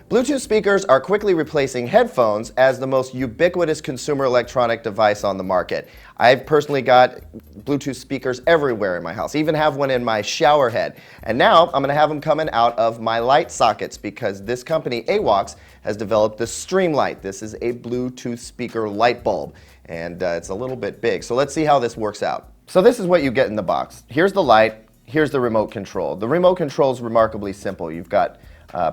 Bluetooth speakers are quickly replacing headphones as the most ubiquitous consumer electronic device on the market. I've personally got Bluetooth speakers everywhere in my house, even have one in my shower head. And now I'm going to have them coming out of my light sockets because this company, AWOX, has developed the Streamlight. This is a Bluetooth speaker light bulb, and it's a little bit big. So let's see how this works out. So this is what you get in the box. Here's the light, here's the remote control. The remote control is remarkably simple. You've got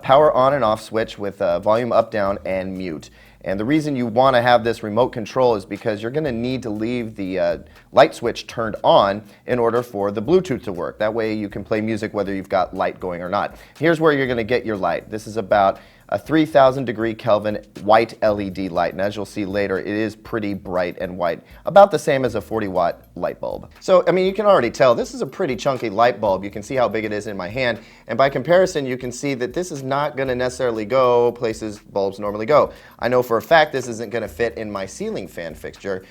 power on and off switch with volume up, down, and mute. And the reason you want to have this remote control is because you're going to need to leave the light switch turned on in order for the Bluetooth to work. That way you can play music whether you've got light going or not. Here's where you're going to get your light. This is about a 3,000 degree Kelvin white LED light, and as you'll see later, it is pretty bright and white, about the same as a 40-watt light bulb. So, I mean, you can already tell this is a pretty chunky light bulb. You can see how big it is in my hand, and by comparison, you can see that this is not going to necessarily go places bulbs normally go. I know for a fact this isn't going to fit in my ceiling fan fixture.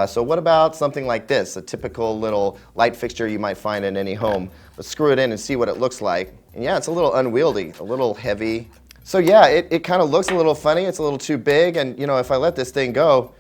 So what about something like this, a typical little light fixture you might find in any home? Let's screw it in and see what it looks like. And yeah, it's a little unwieldy, a little heavy. So yeah, it kind of looks a little funny, it's a little too big, and you know, if I let this thing go,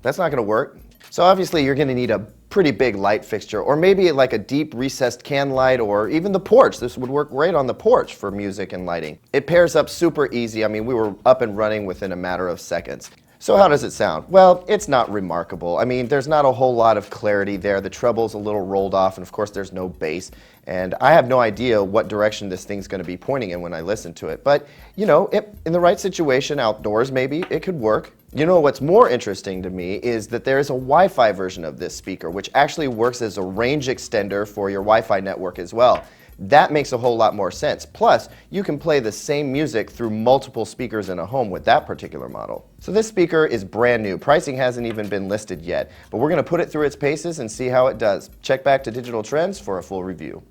that's not going to work. So obviously you're going to need a pretty big light fixture, or maybe like a deep recessed can light, or even the porch. This would work great on the porch for music and lighting. It pairs up super easy. I mean, we were up and running within a matter of seconds. So how does it sound? Well, it's not remarkable. I mean, there's not a whole lot of clarity there. The treble's a little rolled off, and of course there's no bass. And I have no idea what direction this thing's going to be pointing in when I listen to it. But, you know, in the right situation, outdoors maybe, it could work. You know what's more interesting to me is that there is a Wi-Fi version of this speaker, which actually works as a range extender for your Wi-Fi network as well. That makes a whole lot more sense. Plus, you can play the same music through multiple speakers in a home with that particular model. So this speaker is brand new. Pricing hasn't even been listed yet, but we're going to put it through its paces and see how it does. Check back to Digital Trends for a full review.